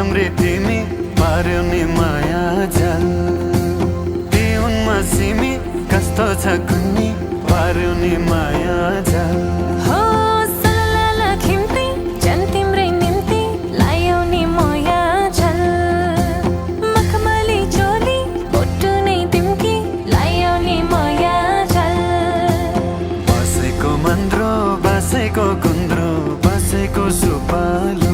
राम्री तिमी पार्यो नि माया जाल उनमा सिमी कस्तो छ कुन्नी पार्यो नि माया जाल हो सलला खिम्ती जन तिम्रै निम्ति लायो नि माया जाल मखमली चोली बोटु नै तिम्की लायो नि माया जाल बसेको मन्द्रो बसेको कुन्द्रो बसेको सुपालो